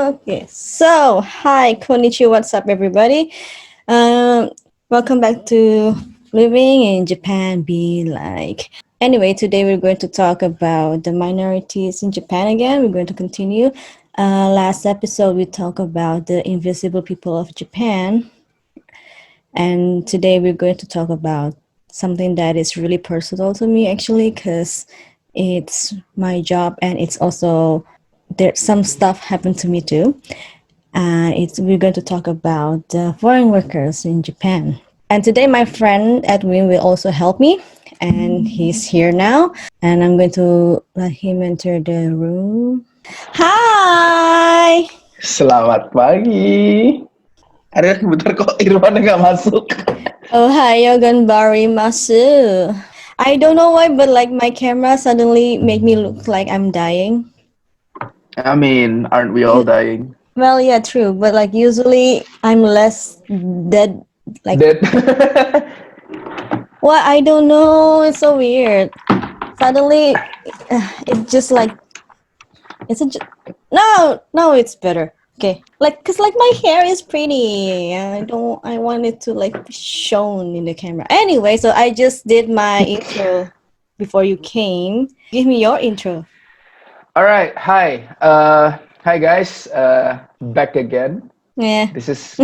Okay, so hi, konnichiwa, what's up, everybody? Um, Welcome back to Living in Japan Be Like. Anyway, today we're going to talk about the minorities in Japan again. We're going to continue. Last episode, we talked about the invisible people of Japan, and today we're going to talk about something that is really personal to me, actually, because it's my job and it's also there some stuff happened to me too. It's we're going to talk about foreign workers in Japan. And today, my friend Edwin will also help me, and he's here now. And I'm going to let him enter the room. Hi. Selamat pagi. Ada bentar kok Irwan nggak masuk. Ohayo ganbari masu. I don't know why, but like my camera suddenly make me look like I'm dying. I mean, aren't we all dying? Well, yeah, true. But like usually I'm less dead. Like, Dead. well, I don't know. It's so weird. Suddenly, it just like it's a no. It's better. Okay, like cause like my hair is pretty. I want it to like be shown in the camera. Anyway, so I just did my intro before you came. Give me your intro. All right. Hi. Hi guys. Back again. Yeah. This is.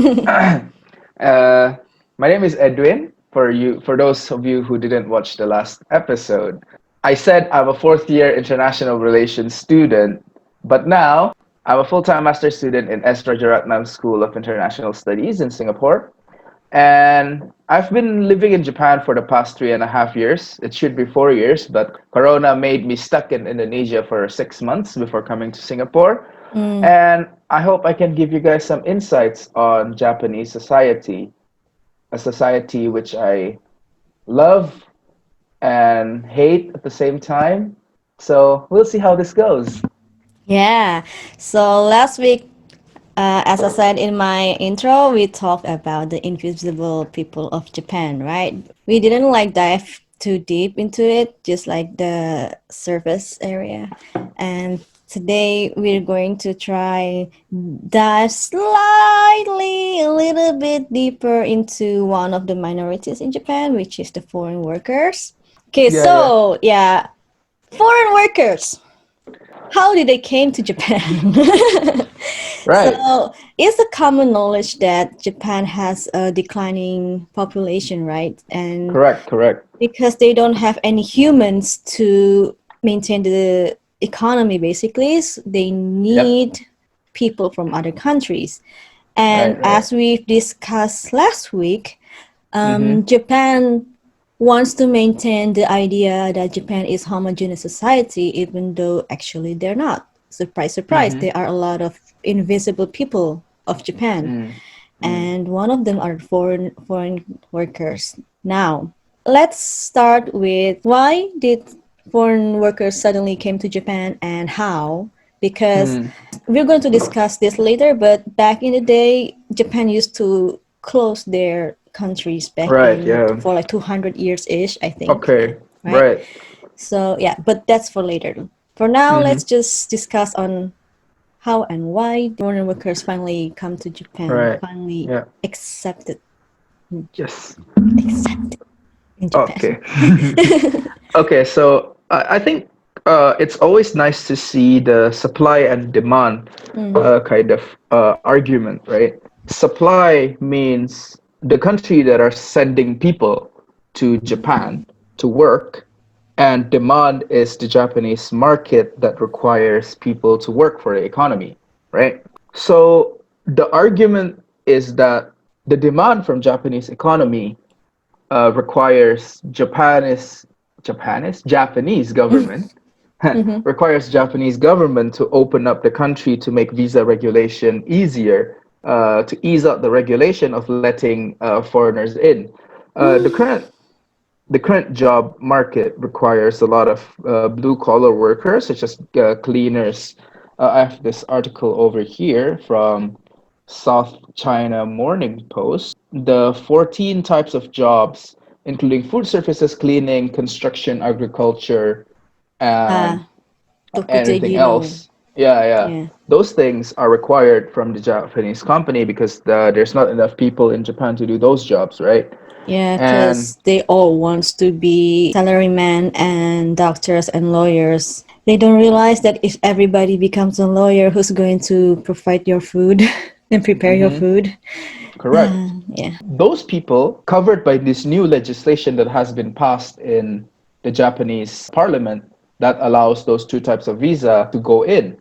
My name is Edwin. For those of you who didn't watch the last episode, I said I'm a fourth year international relations student, but now I'm a full-time master student in S. Rajaratnam School of International Studies in Singapore. And I've been living in Japan for the past 3.5 years. It should be 4 years, but Corona made me stuck in Indonesia for 6 months before coming to Singapore. And I hope I can give you guys some insights on Japanese society, a society which I love and hate at the same time. So we'll see how this goes. Yeah. So last week, as I said in my intro, we talked about the invisible people of Japan, right? We didn't like dive too deep into it, just like the surface area. And today we're going to try dive slightly a little bit deeper into one of the minorities in Japan, which is the foreign workers. Okay, Yeah, yeah. so yeah, foreign workers. How did they came to Japan? Right. So it's a common knowledge that Japan has a declining population, right? And Correct, correct. because they don't have any humans to maintain the economy, basically, so they Yep. need people from other countries. And Right, right. as we've discussed last week, Mm-hmm. Japan wants to maintain the idea that Japan is homogeneous society, even though actually they're not. Surprise, surprise, Mm-hmm. there are a lot of invisible people of Japan, Mm. Mm. and one of them are foreign workers. Now, let's start with why did foreign workers suddenly came to Japan and how? Because Mm. we're going to discuss this later, but back in the day, Japan used to close their countries back Right, in yeah. for like 200 years ish, I think, Okay, right? right. So yeah, but that's for later. For now, Mm-hmm. let's just discuss on how and why foreign workers finally come to Japan, Right. finally Yeah. accepted, Yes. accepted in Japan. Okay. Okay, so I think it's always nice to see the supply and demand kind of argument, right? Supply means the country that are sending people to Japan to work, and demand is the Japanese market that requires people to work for the economy, right? So the argument is that the demand from Japanese economy requires Japanese government Mm-hmm. requires Japanese government to open up the country to make visa regulation easier, to ease up the regulation of letting foreigners in. The current job market requires a lot of blue collar workers, such as cleaners. I have this article over here from South China Morning Post. The 14 types of jobs, including food services, cleaning, construction, agriculture, and Ah, anything Tokujegi no. else. Yeah, yeah. Yeah. Those things are required from the Japanese company because there's not enough people in Japan to do those jobs, right? Yeah, And because they all wants to be salaryman and doctors and lawyers. They don't realize that if everybody becomes a lawyer, who's going to provide your food and prepare your mhm, food? correct. Yeah. Those people covered by this new legislation that has been passed in the Japanese parliament that allows those two types of visa to go in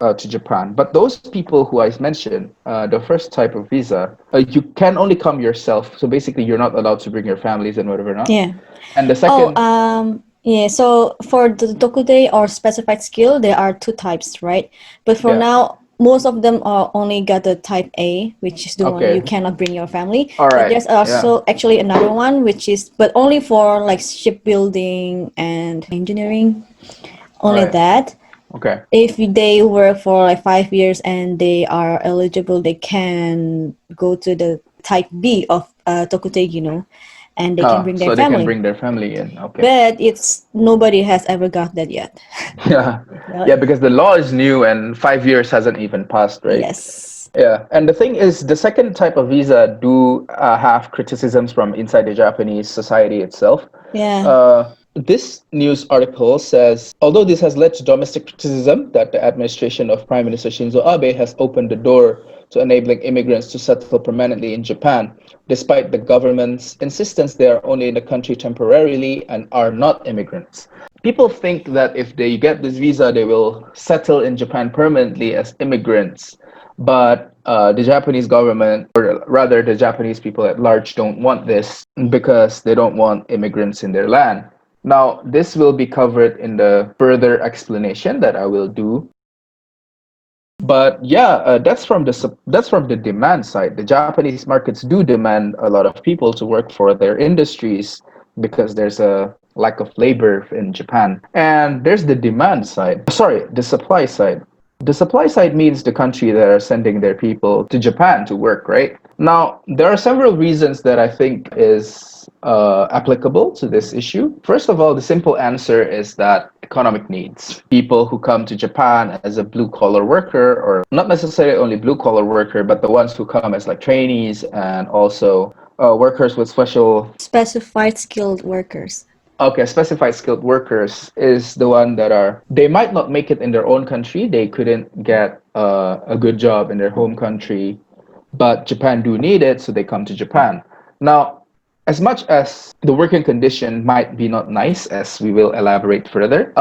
to Japan. But those people who I mentioned, the first type of visa, you can only come yourself. So basically, you're not allowed to bring your families and whatever not. Yeah. And the Oh, second, yeah. So for the Dokude or specified skill, there are two types, right? But for yeah, now, most of them are only got the type A, which is the one you okay, cannot bring your family. all But right, there's yeah, also actually another one, which is but only for like shipbuilding and engineering. all Only right, that. okay. If they work for like 5 years and they are eligible, they can go to the type B of Tokutei, and they can bring their So they can family. bring their family in. Okay. But it's nobody has ever got that yet. Yeah, Well, yeah, because the law is new and 5 years hasn't even passed, right? yes. Yeah, and the thing is, the second type of visa do have criticisms from inside the Japanese society itself. Yeah. This news article says, although this has led to domestic criticism, that the administration of Prime Minister Shinzo Abe has opened the door to enabling immigrants to settle permanently in Japan, despite the government's insistence they are only in the country temporarily and are not immigrants. People think that if they get this visa, they will settle in Japan permanently as immigrants. But the Japanese government, or rather the Japanese people at large, don't want this because they don't want immigrants in their land. Now, this will be covered in the further explanation that I will do. But yeah, that's from the demand side. The Japanese markets do demand a lot of people to work for their industries because there's a lack of labor in Japan. And there's the demand side. Sorry, the supply side. The supply side means the country that are sending their people to Japan to work, right? Now, there are several reasons that I think is applicable to this issue. First of all, the simple answer is that economic needs. People who come to Japan as a blue collar worker, or not necessarily only blue collar worker, but the ones who come as like trainees and also workers with special Specified skilled workers. okay, specified skilled workers is the one that are they might not make it in their own country. They couldn't get a good job in their home country, but Japan do need it, so they come to Japan. Now, as much as the working condition might be not nice, as we will elaborate further,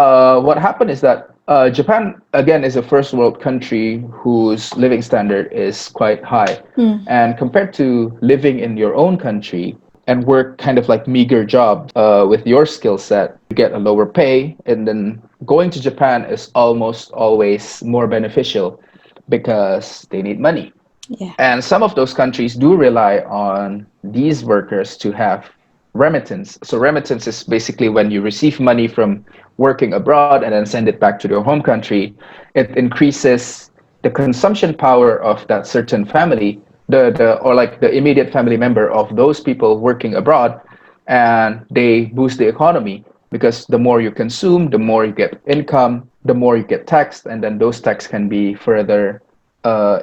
what happened is that Japan again is a first world country whose living standard is quite high, Hmm. and compared to living in your own country and work kind of like meager jobs with your skill set, you get a lower pay, and then going to Japan is almost always more beneficial because they need money. Yeah. And some of those countries do rely on these workers to have remittance. So remittance is basically when you receive money from working abroad and then send it back to your home country. It increases the consumption power of that certain family, the or like the immediate family member of those people working abroad, and they boost the economy because the more you consume, the more you get income, the more you get taxed, and then those tax can be further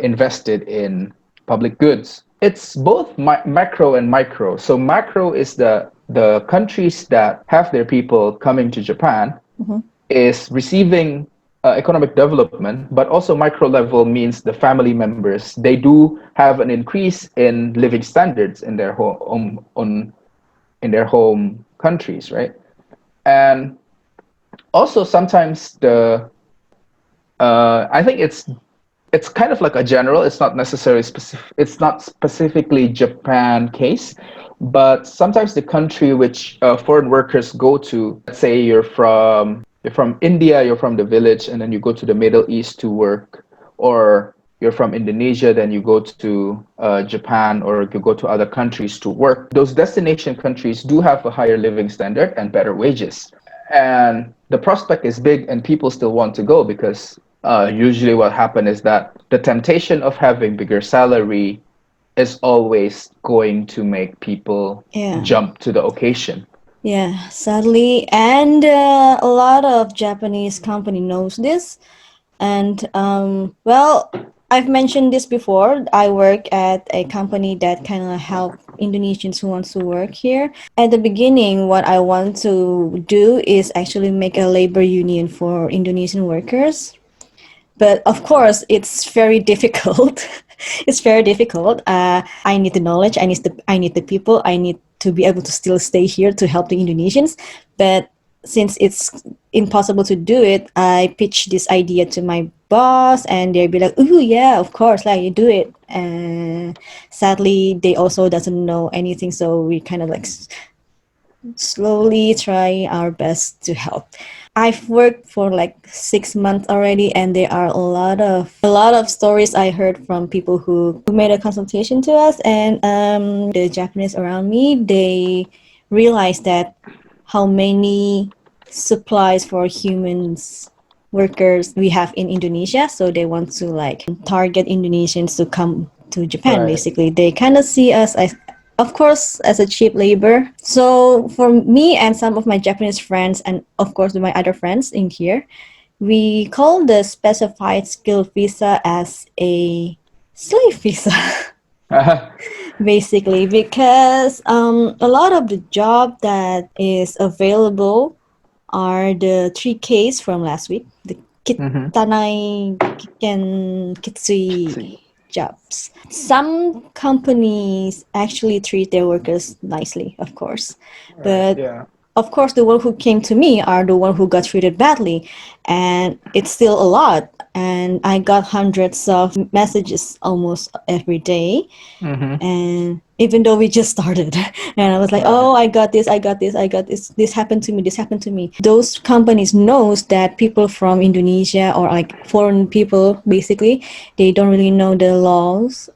invested in public goods. It's both macro and micro. So macro is the countries that have their people coming to Japan Mhm. is receiving economic development, but also micro level means the family members they do have an increase in living standards in their in their home countries, right? And also sometimes the I think it's kind of like a general. It's not necessarily specific. It's not specifically Japan case, but sometimes the country which foreign workers go to. Let's say you're from India, you're from the village, and then you go to the Middle East to work, or you're from Indonesia, then you go to Japan, or you go to other countries to work. Those destination countries do have a higher living standard and better wages, and the prospect is big and people still want to go because usually what happens is that the temptation of having bigger salary is always going to make people Yeah. jump to the occasion. Yeah, sadly, and a lot of Japanese company knows this. And well, I've mentioned this before. I work at a company that kind of help Indonesians who wants to work here. At the beginning, what I want to do is actually make a labor union for Indonesian workers. But of course, it's very difficult. It's very difficult. I need the knowledge. I need the people. I need to be able to still stay here to help the Indonesians. But since it's impossible to do it, I pitched this idea to my boss, and they'll be like, "Ooh, yeah, of course, like you do it." And sadly, they also doesn't know anything, so we kind of like slowly try our best to help. I've worked for like 6 months already, and there are a lot of stories I heard from people who made a consultation to us, and the Japanese around me, they realized that how many supplies for humans workers we have in Indonesia, so they want to like target Indonesians to come to Japan. Right. Basically, they kind of see us as, of course, as a cheap labor. So for me and some of my Japanese friends, and of course my other friends in here, we call the specified skill visa as a slave visa. Basically, because a lot of the job that is available are the three Ks from last week, the Mm-hmm. kitanai, kiken, kitsui See. jobs. Some companies actually treat their workers nicely, of course, Right. but Yeah. of course the one who came to me are the one who got treated badly, and it's still a lot. And I got hundreds of messages almost every day, Mm-hmm. and even though we just started, and I was like, Right. oh, I got this, this happened to me, this happened to me. Those companies knows that people from Indonesia, or like foreign people, basically, they don't really know the laws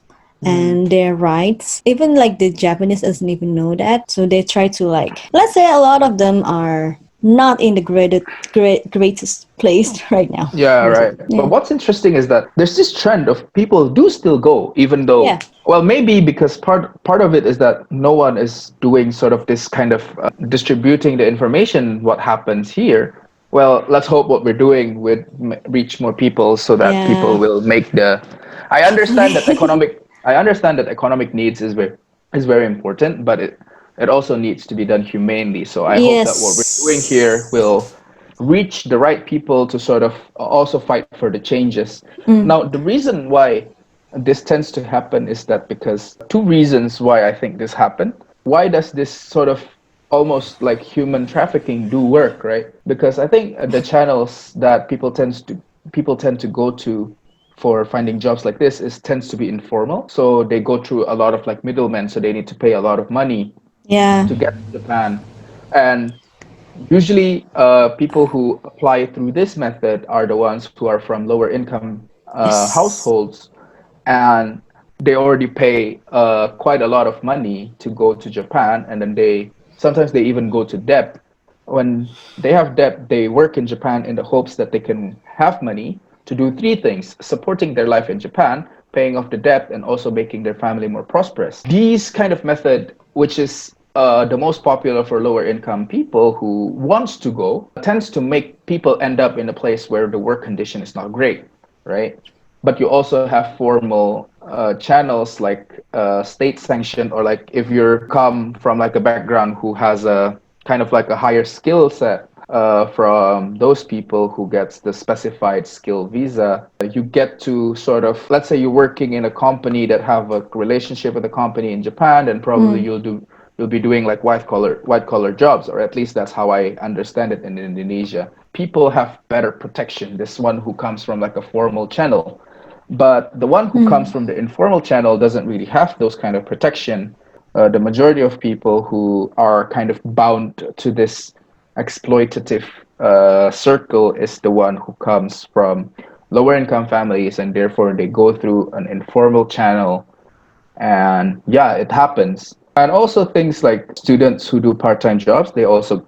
Mm. and their rights. Even like the Japanese doesn't even know that, so they try to, like, let's say a lot of them are not in the greatest place right now, Yeah, right. basically. But Yeah. what's interesting is that there's this trend of people do still go, even though, Yeah. well, maybe because part of it is that no one is doing sort of this kind of distributing the information what happens here. Well, let's hope what we're doing would reach more people so that people Yeah. will make the. I understand that economic needs is very important, but it also needs to be done humanely. So I hope that what we're doing here will Yes. reach the right people to sort of also fight for the changes. Mm. Now, the reason why this tends to happen is that because two reasons why I think this happened. Why does this sort of almost like human trafficking do work, right? Because I think the channels that people tend to go to for finding jobs like this is tends to be informal. So they go through a lot of like middlemen, so they need to pay a lot of money Yeah. to get to Japan. And usually, people who apply through this method are the ones who are from lower income Yes. households, and they already pay quite a lot of money to go to Japan, and then they sometimes they even go to debt. When they have debt, they work in Japan in the hopes that they can have money to do three things: supporting their life in Japan, paying off the debt, and also making their family more prosperous. These kind of method, which is the most popular for lower income people who wants to go, tends to make people end up in a place where the work condition is not great, right? But you also have formal channels like state sanctioned, or like if you're come from like a background who has a kind of like a higher skill set, from those people who gets the specified skill visa, you get to sort of, let's say you're working in a company that have a relationship with a company in Japan, then probably Mm. you'll be doing like white collar jobs, or at least that's how I understand it in Indonesia. People have better protection, this one who comes from like a formal channel. But the one who comes Mm. from the informal channel doesn't really have those kind of protection. The majority of people who are kind of bound to this exploitative circle is the one who comes from lower income families, and therefore they go through an informal channel, and yeah, it happens. And also things like students who do part-time jobs, they also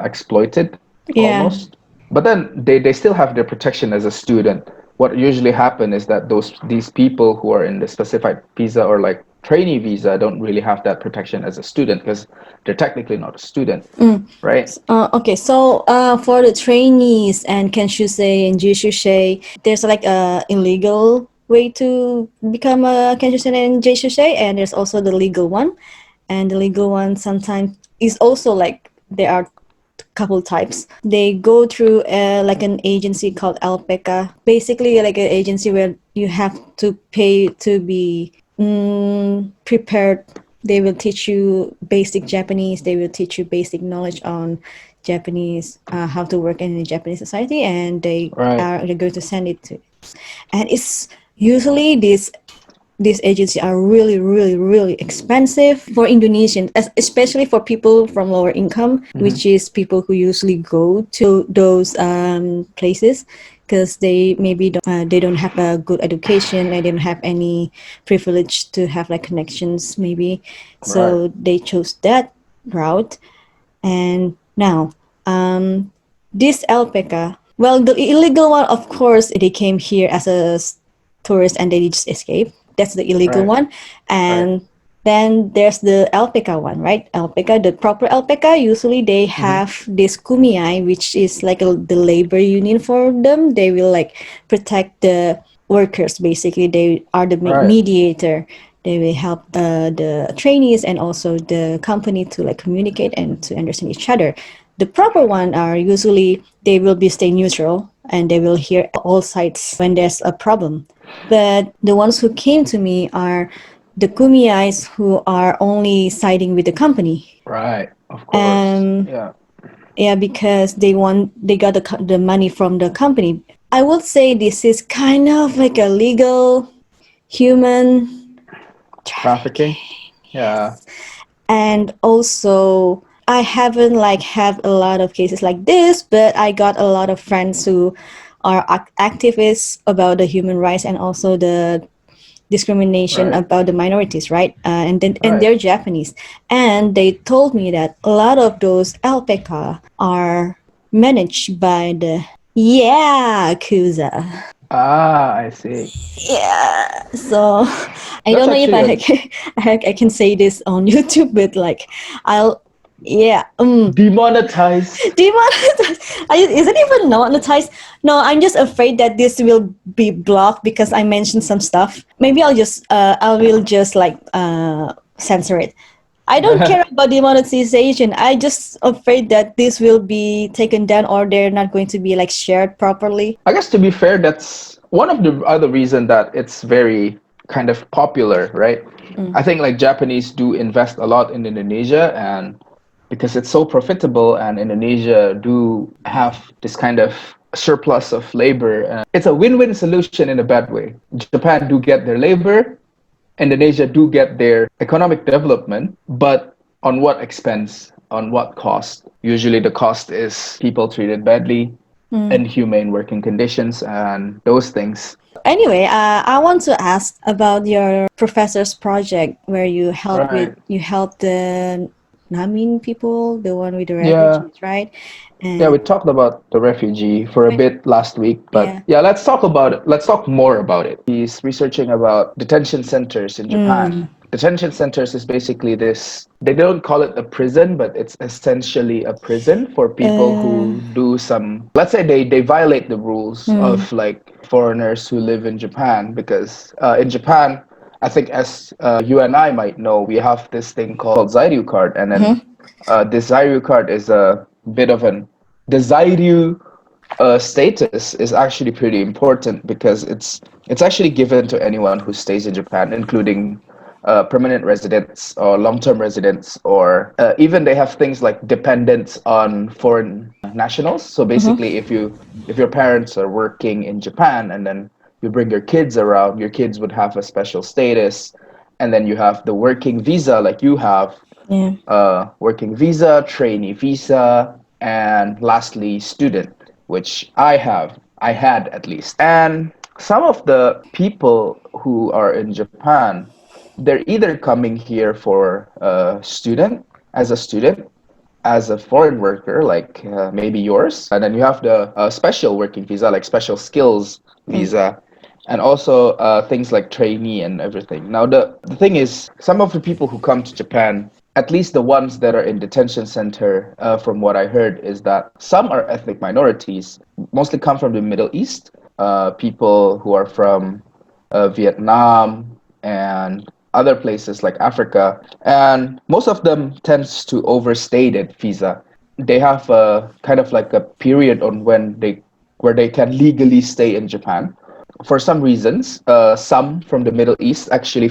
exploited Yeah. almost. But then they still have their protection as a student. What usually happen is that these people who are in the specified visa, or like trainee visa don't really have that protection as a student because they're technically not a student, Mm. right? Okay, so for the trainees and Kenshusei and Jishusei, there's like a illegal way to become a Kenshusei and Jishusei, and there's also the legal one. And the legal one sometimes is also like there are couple types. They go through like an agency called Alpaca, basically like an agency where you have to pay to be prepared. They will teach you basic Japanese. They will teach you basic knowledge on Japanese, how to work in the Japanese society, and Right. they're going to send it to. And it's usually these agencies are really, really, really expensive for Indonesians, especially for people from lower income, Hmm. which is people who usually go to those places because they maybe they don't have a good education, they don't have any privilege to have like connections maybe, Right. so they chose that route. And now, this alpaca, well, the illegal one, of course, they came here as a tourist and they just escaped. That's the illegal Right. one. Right. And then there's the alpaca one, right? Alpaca, the proper alpaca, usually they Hmm. have this kumiai, which is like the labor union for them. They will like protect the workers, basically. They are the Right. mediator. They will help the trainees and also the company to like communicate and to understand each other. The proper one are usually they will be stay neutral and they will hear all sides when there's a problem. But the ones who came to me are the kumiais who are only siding with the company. Right. Of course. Um, Yeah. yeah, because they got the money from the company. I would say this is kind of like a legal human Trafficking. trafficking. Yeah. And also I haven't like have a lot of cases like this, but I got a lot of friends who are activists about the human rights and also the discrimination Right. about the minorities, right? And Right. they're Japanese, and they told me that a lot of those alpaca are managed by the Yakuza. Ah, I see. Yeah, so I That's don't know if actually I a can, I can say this on YouTube, but like I'll yeah demonetized. demonetized. Is it even monetized? No, I'm just afraid that this will be blocked because I mentioned some stuff. Maybe I will just like censor it. I don't care about demonetization. I just afraid that this will be taken down or they're not going to be like shared properly. I guess to be fair, that's one of the other reason that it's very kind of popular, right? I think like Japanese do invest a lot in Indonesia and because it's so profitable and Indonesia do have this kind of surplus of labor. It's a win-win solution in a bad way. Japan do get their labor, Indonesia do get their economic development, but on what expense? On what cost? Usually the cost is people treated badly, inhumane working conditions, and those things. Anyway, I want to ask about your professor's project where Right. you help the Namin people, the one with the Yeah. refugees, right? Yeah, And we talked about the refugee for a bit last week, but yeah. yeah, let's talk about it. Let's talk more about it. He's researching about detention centers in Japan. Detention centers is basically this, they don't call it a prison, but it's essentially a prison for people Uh, who do some, let's say they violate the rules of like foreigners who live in Japan, because in Japan, I think as you and I might know, we have this thing called Zairyu card, and then this Zairyu card is a bit of an the Zairyu status is actually pretty important because it's actually given to anyone who stays in Japan, including permanent residents or long-term residents, or even they have things like dependents on foreign nationals. So basically, if your parents are working in Japan and then you bring your kids around, your kids would have a special status, and then you have the working visa like you have, yeah. working visa, trainee visa, and lastly, student, which I had at least. And some of the people who are in Japan, they're either coming here for a student, as a student, as a foreign worker, like maybe yours, and then you have the special working visa, like special skills visa, and also things like trainee and everything. Now, the thing is, some of the people who come to Japan, at least the ones that are in detention center, from what I heard, is that some are ethnic minorities, mostly come from the Middle East, people who are from Vietnam and other places like Africa, and most of them tends to overstay that visa. They have a kind of like a period on when they where they can legally stay in Japan. For some reasons, some from the Middle East actually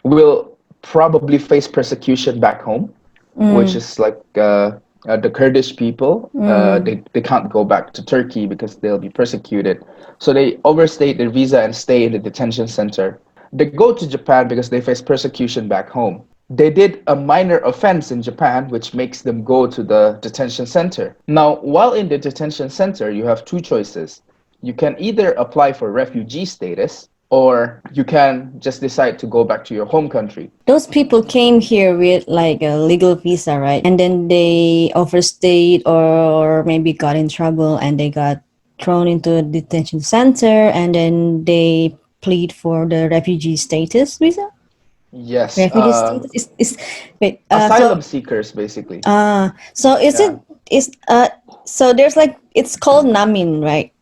will probably face persecution back home, which Mm, is like the Kurdish people. mm. They can't go back to Turkey because they'll be persecuted. So they overstay their visa and stay in the detention center. They go to Japan because they face persecution back home. They did a minor offense in Japan, which makes them go to the detention center. Now, while in the detention center, you have two choices. You can either apply for refugee status or you can just decide to go back to your home country. Those people came here with like a legal visa, right? And then they overstayed or maybe got in trouble and they got thrown into a detention center and then they plead for the refugee status visa. Yes, Refugee status is wait. asylum seekers basically. So is Yeah. it is so there's like it's called Namin, right?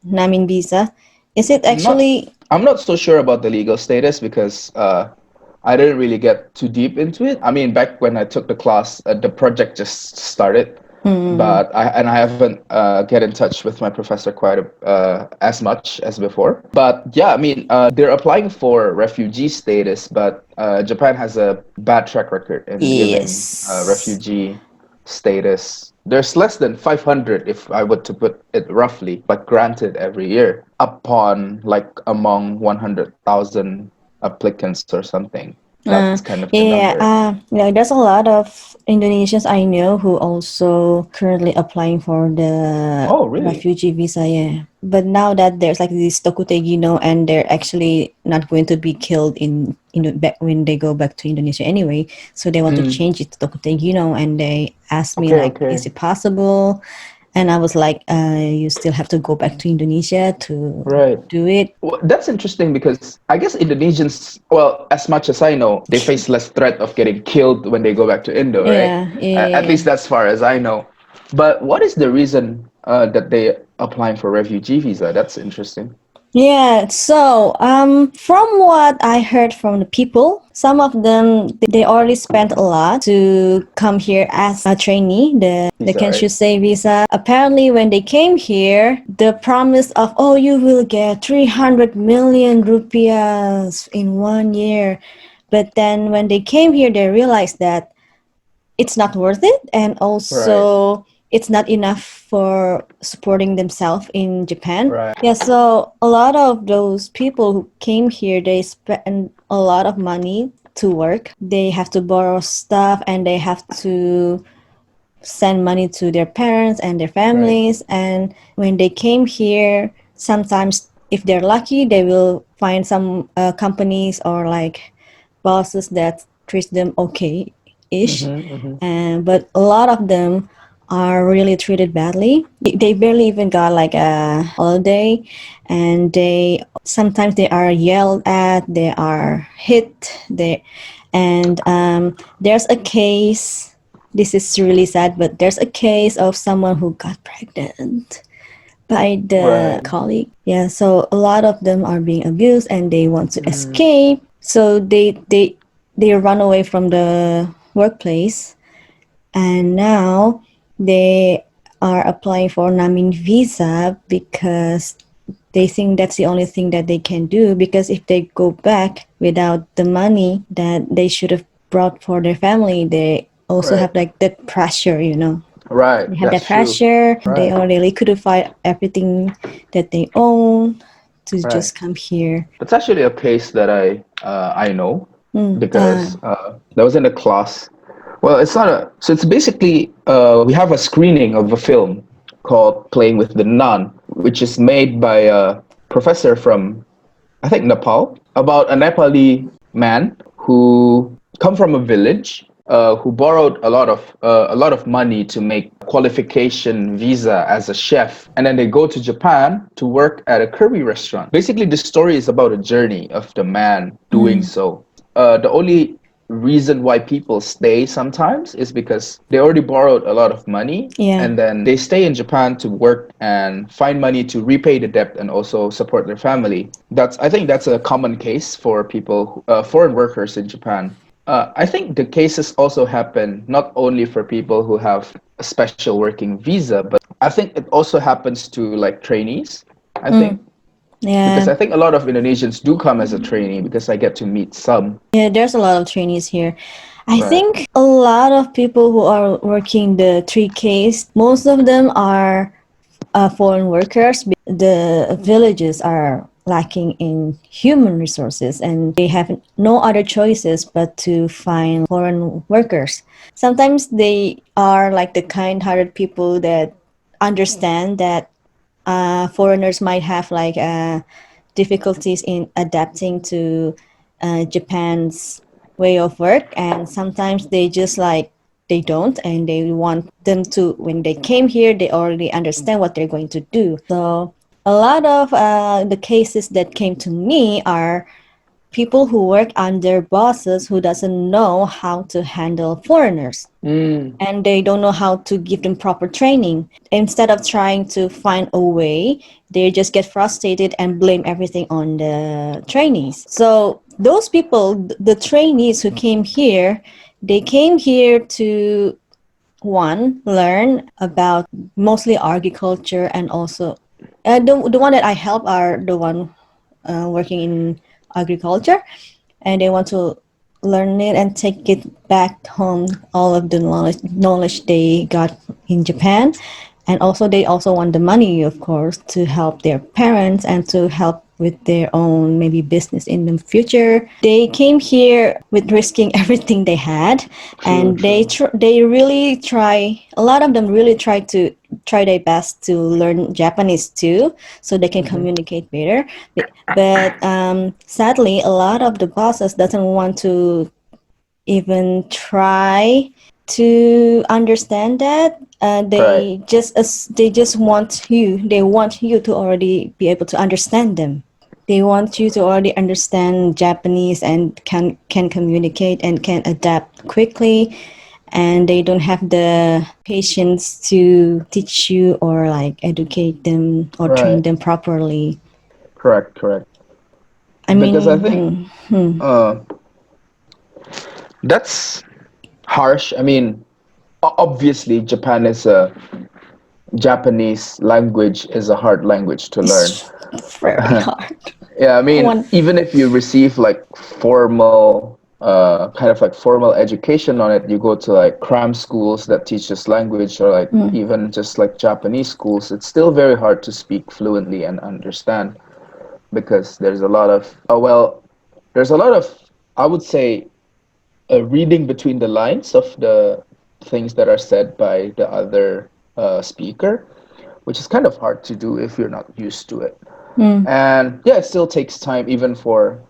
Namin visa. Is it Not, actually? I'm not so sure about the legal status because I didn't really get too deep into it. I mean, back when I took the class, the project just started, Hmm. but I haven't get in touch with my professor as much as before. But yeah, I mean, they're applying for refugee status, but Japan has a bad track record in giving Yes. refugee status. There's less than 500, if I were to put it roughly, like granted every year upon like among 100,000 applicants or something. That's Uh, kind of the yeah, number. there's a lot of Indonesians I know who also currently applying for the Oh, really? refugee visa. Yeah, but now that there's like this Tokutegino and they're actually not going to be killed back when they go back to Indonesia anyway, so they want to Mm, change it to Tokutegino, and they asked me okay, like, is okay. it possible? And I was like, you still have to go back to Indonesia to Right. do it. Well, that's interesting because I guess Indonesians, well, as much as I know, they face less threat of getting killed when they go back to Indo, right? Yeah, At yeah. least that's far as I know. But what is the reason that they applying for refugee visa? That's interesting. Yeah, so from what I heard from the people, some of them they already spent a lot to come here as a trainee, the Visa, right? Kenshusei visa. Apparently, when they came here, the promise of you will get 300 million rupiahs in 1 year, but then when they came here, they realized that it's not worth it and Right, also it's not enough for supporting themselves in Japan. right. Yeah, so a lot of those people who came here, they spend a lot of money to work. They have to borrow stuff and they have to send money to their parents and their Right. families. And when they came here, sometimes if they're lucky, they will find some companies or like bosses that treat them okay ish. Mm-hmm, mm-hmm. And but a lot of them are really treated badly. They barely even got like a holiday, and they sometimes they are yelled at, they are hit, they and there's a case. This is really sad, but there's a case of someone who got pregnant by the Right. colleague. Yeah, so a lot of them are being abused and they want to Mm, escape. So they run away from the workplace and now they are applying for Namin visa because they think that's the only thing that they can do, because if they go back without the money that they should have brought for their family, they also right. have like that pressure, Right. they have that That's true. pressure. They Right. already liquidify everything that they own to Right. just come here. That's actually a case that I know Mm, because that was in a class. Well, it's not a. So it's basically we have a screening of a film called "Playing with the Nun," which is made by a professor from I think Nepal, about a Nepali man who come from a village who borrowed a lot of money to make qualification visa as a chef, and then they go to Japan to work at a curry restaurant. Basically, the story is about a journey of the man doing so. The only reason why people stay sometimes is because they already borrowed a lot of money, Yeah. and then they stay in Japan to work and find money to repay the debt and also support their family. I think that's a common case for people, foreign workers in Japan. I think the cases also happen not only for people who have a special working visa, but I think it also happens to like trainees. I think because Yeah. I think a lot of Indonesians do come as a trainee because I get to meet some. Yeah, there's a lot of trainees here. I Right. think a lot of people who are working the 3Ks, most of them are foreign workers. The villages are lacking in human resources and they have no other choices but to find foreign workers. Sometimes they are like the kind-hearted people that understand that foreigners might have like difficulties in adapting to Japan's way of work, and sometimes they just like they don't, and they want them to. When they came here, they already understand what they're going to do. So a lot of the cases that came to me are people who work under bosses who doesn't know how to handle foreigners Mm, and they don't know how to give them proper training. Instead of trying to find a way, they just get frustrated and blame everything on the trainees. So those people, the trainees who came here, they came here to one learn about mostly agriculture and also the one that I help are the one working in agriculture and they want to learn it and take it back home all of the knowledge they got in Japan and also they also want the money of course to help their parents and to help with their own maybe business in the future. They came here with risking everything they had true, and they true. they really try a lot of them really try their best to learn Japanese too so they can Hmm. communicate better. But sadly, a lot of the bosses doesn't want to even try to understand that. Right, They just want you to already be able to understand them. They want you to already understand Japanese and can communicate and can adapt quickly and they don't have the patience to teach you or like educate them or train right. them properly. Correct, correct. I Because I mean, think uh, that's harsh. I mean, obviously, Japanese language is a hard language to learn. it's very hard. Yeah, I mean, One, even if you receive like kind of like formal education on it, you go to like cram schools that teach this language, or like even just like Japanese schools, it's still very hard to speak fluently and understand because there's a lot of, there's a lot of, I would say, reading between the lines of the things that are said by the other speaker, which is kind of hard to do if you're not used to it. And yeah, it still takes time even for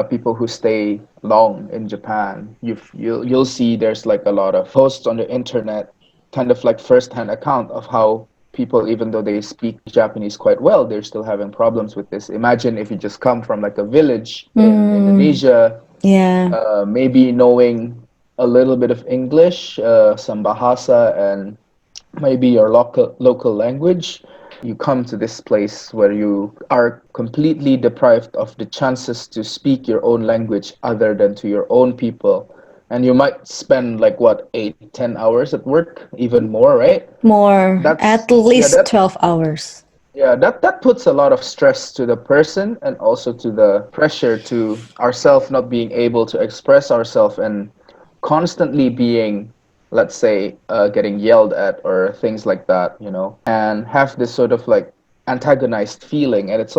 people who stay long in Japan. You'll see there's like a lot of posts on the internet, kind of like first-hand account of how people, even though they speak Japanese quite well, they're still having problems with this. Imagine if you just come from like a village in Indonesia, yeah, maybe knowing a little bit of English, some Bahasa, and maybe your local language. You come to this place where you are completely deprived of the chances to speak your own language other than to your own people. And you might spend like what, 8, 10 hours at work, even more, right? more That's at yeah, least 12 hours. that puts a lot of stress to the person and also to the pressure to ourselves not being able to express ourselves and constantly being, let's say, getting yelled at or things like that, and have this sort of like antagonized feeling, and it's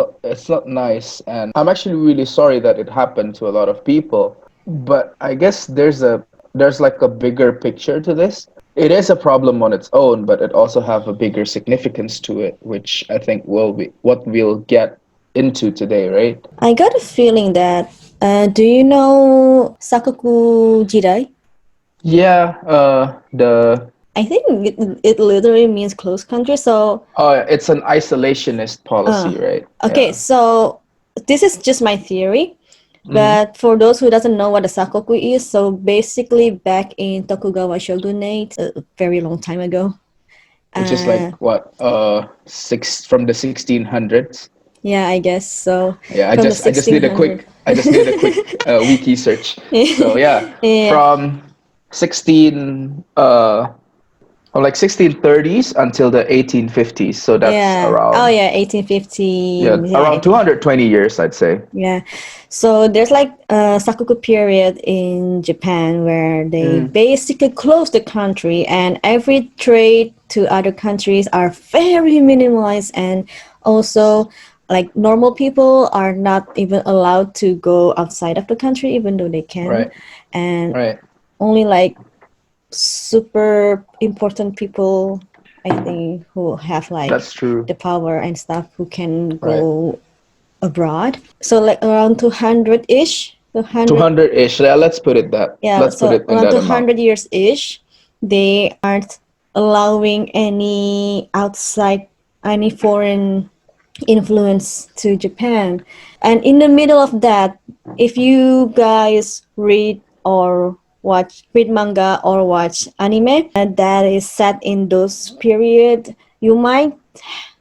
not nice. And I'm actually really sorry that it happened to a lot of people. But I guess there's like a bigger picture to this. It is a problem on its own, but it also have a bigger significance to it, which I think will be what we'll get into today, right? I got a feeling that, do you know Sakoku Jirai? Yeah, the I think it literally means closed country. So, it's an isolationist uh, policy, right? okay, Yeah. so this is just my theory. Hmm. But for those who doesn't know what a sakoku is, so basically back in Tokugawa shogunate, a very long time ago. Which is like Uh, what, six from the 1600s. yeah, I guess so. Yeah, From the I just did a 1600. quick I just did a quick wiki search. So yeah, Yeah. from 16 from like 1630s until the 1850s. So that's Yeah. Oh around, yeah, yeah, 1815. Yeah, around 18. 220 years, I'd say. Yeah. So there's like a sakoku period in Japan where they Mm, basically close the country and every trade to other countries are very minimalized, and also like normal people are not even allowed to go outside of the country even though they can, right, and right. only like super important people, I think, who have like That's true. the power and stuff who can Right. go abroad. So like around 200 ish, 200, 200-ish. Yeah, let's put it that. yeah, Let's put so it in around that amount. 200 years ish, they aren't allowing any outside, any foreign influence to Japan. And in the middle of that, if you guys read manga or watch anime that is set in those period, you might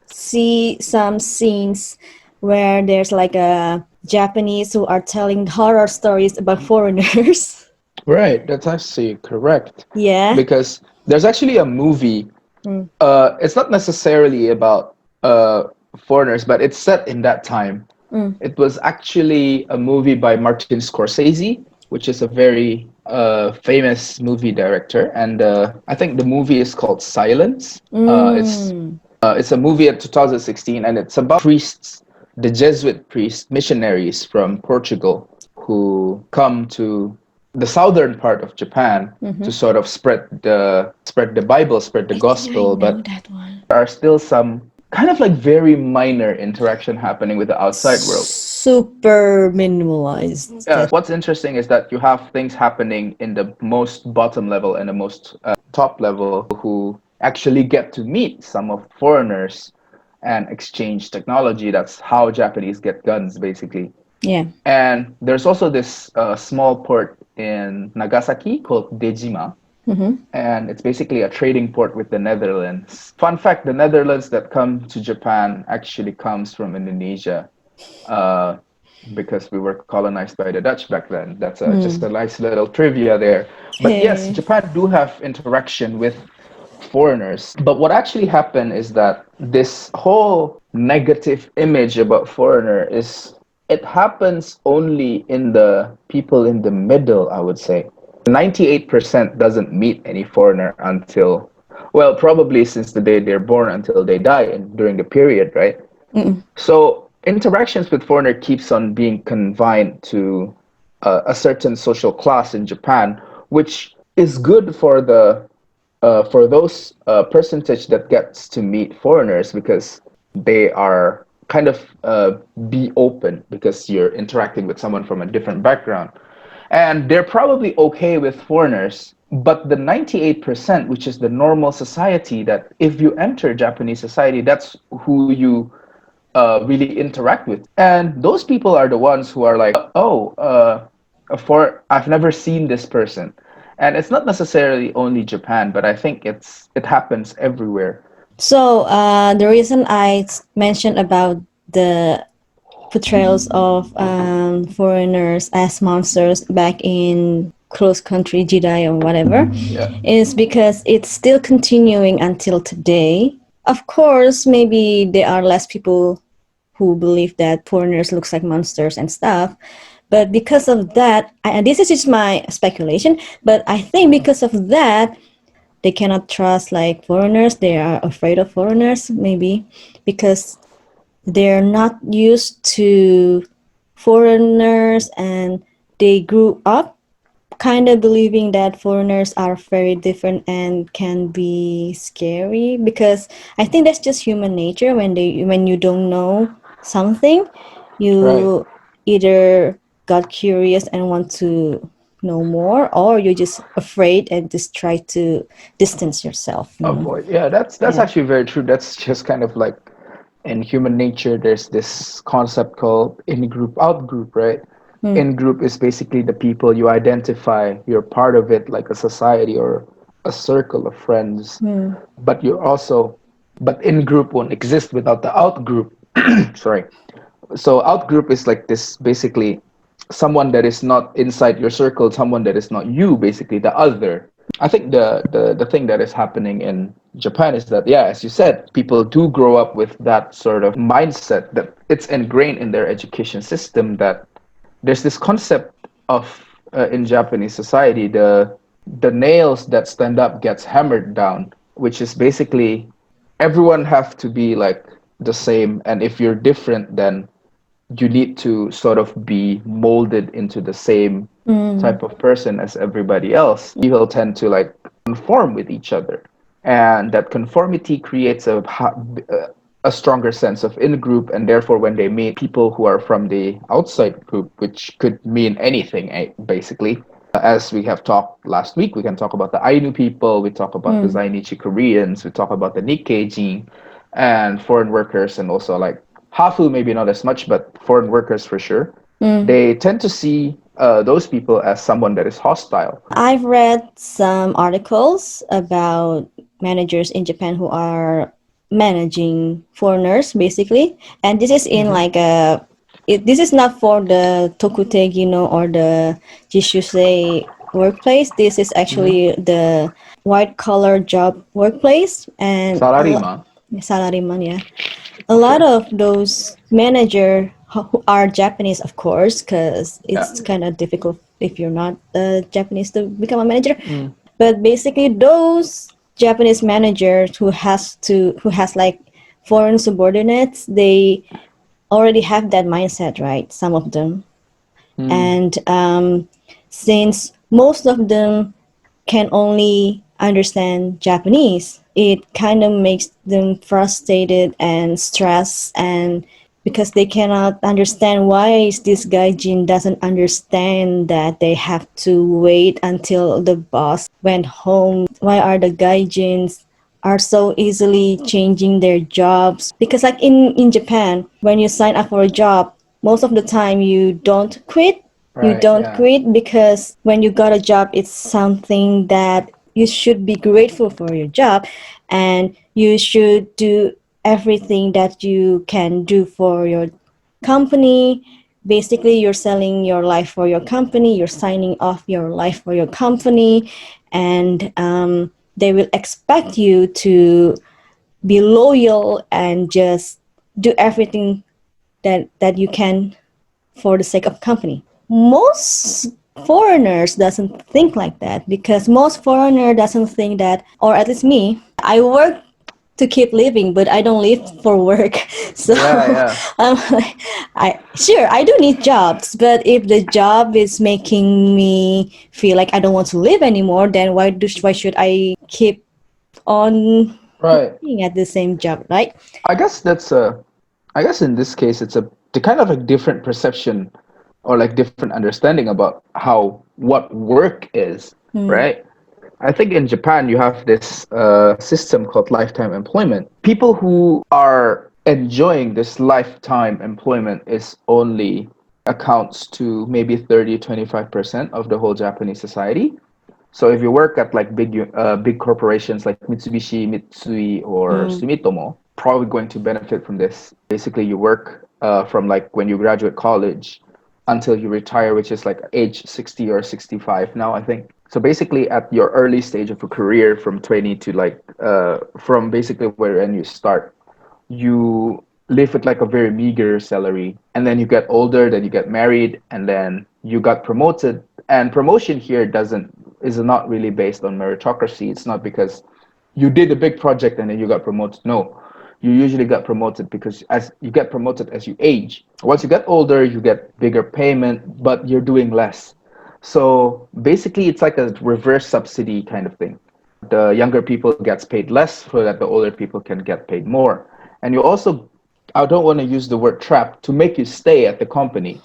see some scenes where there's like a Japanese who are telling horror stories about foreigners. Right, that's actually correct. Yeah. Because there's actually a movie. Mm, It's not necessarily about foreigners, but it's set in that time. mm, It was actually a movie by Martin Scorsese, which is a very famous movie director, and I think the movie is called Silence. mm. It's a movie at 2016, and it's about priests, the Jesuit priests, missionaries from Portugal, who come to the southern part of Japan to sort of spread the Bible, spread the I think I gospel, know but that one. are still some kind of like very minor interaction happening with the outside world. Super minimalized. Yeah, what's interesting is that you have things happening in the most bottom level and the most top level who actually get to meet some of foreigners and exchange technology. That's how Japanese get guns, basically. Yeah. And there's also this small port in Nagasaki called Dejima, Mm-hmm. and it's basically a trading port with the Netherlands. Fun fact, the Netherlands that come to Japan actually comes from Indonesia, uh, because we were colonized by the Dutch back then. That's just a Mm. nice little trivia there. But yes, Hey. Japan do have interaction with foreigners. But what actually happened is that this whole negative image about foreigner is, it happens only in the people in the middle, I would say. 98% doesn't meet any foreigner until, well, probably since the day they're born until they die and during the period, right? Mm-mm. So interactions with foreigner keeps on being confined to a certain social class in Japan, which is good for those percentage that gets to meet foreigners, because they are kind of be open because you're interacting with someone from a different background, and they're probably okay with foreigners. But the 98%, which is the normal society, that if you enter Japanese society, that's who you really interact with. And those people are the ones who are like, oh, I've never seen this person. And it's not necessarily only Japan, but I think it happens everywhere. So the reason mentioned about the portrayals of foreigners as monsters back in close country Jedi or whatever Yeah, is because it's still continuing until today. Of course, maybe there are less people who believe that foreigners looks like monsters and stuff, but because of that, and this is just my speculation, but I think because of that they cannot trust like foreigners, they are afraid of foreigners maybe because they're not used to foreigners, and they grew up kind of believing that foreigners are very different and can be scary, because I think that's just human nature. When you don't know something, right. you either got curious and want to no more, or you're just afraid and just try to distance yourself, Avoid. Yeah, that's Yeah. actually very true. That's just kind of like in human nature, there's this concept called in group, out group, right? Mm. In group is basically the people you identify, you're part of it, like a society or a circle of friends. Mm. But you're also, but in group won't exist without the out group. Sorry. So out group is like this basically someone that is not inside your circle, someone that is not you, basically the other. I think the thing that is happening in Japan is that, yeah, as you said, people do grow up with that sort of mindset that it's ingrained in their education system, that there's this concept of in Japanese society, the nails that stand up gets hammered down, which is basically everyone have to be like the same, and if you're different, then you need to sort of be molded into the same Mm. type of person as everybody else. People tend to like conform with each other, and that conformity creates a stronger sense of in group, and therefore when they meet people who are from the outside group, which could mean anything, basically, as we have talked last week, we can talk about the Ainu people, we talk about the Mm. Zainichi Koreans, we talk about the Nikkeijin and foreign workers, and also like Hafu, maybe not as much, but foreign workers for sure. Mm. They tend to see those people as someone that is hostile. I've read some articles about managers in Japan who are managing foreigners, basically, and this is in Mm-hmm. like this is not for the tokutegi no or the jishusei workplace. This is Mm-hmm. actually the white collar job workplace, and a lot Salaryman. salaryman, yeah. A lot Okay. of those manager who are Japanese, of course, because Yeah. it's kind of difficult if you're not Japanese to become a manager. Mm. But basically, those Japanese managers who has like foreign subordinates, they already have that mindset, right? Some of them, Mm. and since most of them can only understand Japanese, it kind of makes them frustrated and stressed, and because they cannot understand why is this gaijin doesn't understand that they have to wait until the boss went home. Why are the gaijins are so easily changing their jobs? Because like in Japan, when you sign up for a job, most of the time you don't quit. You Right. don't Yeah. quit because when you got a job, it's something that you should be grateful for your job, and you should do everything that you can do for your company. Basically, you're selling your life for your company, you're signing off your life for your company, and they will expect you to be loyal and just do everything that you can for the sake of company. Most foreigners doesn't think like that, because most foreigner doesn't think that, or at least me, I work to keep living, but I don't live for work. So Yeah. Yeah. I'm like, I do need jobs, but if the job is making me feel like I don't want to live anymore, then why should I keep on Right. being at the same job, right? I guess that's a. I guess in this case, it's a the kind of a different perception or like different understanding about how what work is, Hmm. right? I think in Japan you have this system called lifetime employment. People who are enjoying this lifetime employment is only accounts to maybe 30-25% of the whole Japanese society. So if you work at like big corporations like Mitsubishi, Mitsui, or Hmm. Sumitomo, probably going to benefit from this. Basically, you work from like when you graduate college until you retire, which is like age 60 or 65 now, I think. So basically, at your early stage of a career, from 20 to like from basically where you start, you live with like a very meager salary, and then you get older, then you get married, and then you got promoted. And promotion here doesn't is not really based on meritocracy. It's not because you did a big project and then you got promoted. No, you usually get promoted because as you get promoted as you age. Once you get older, you get bigger payment, but you're doing less. So basically, it's like a reverse subsidy kind of thing. The younger people gets paid less so that the older people can get paid more. And you also, I don't want to use the word trap to make you stay at the company.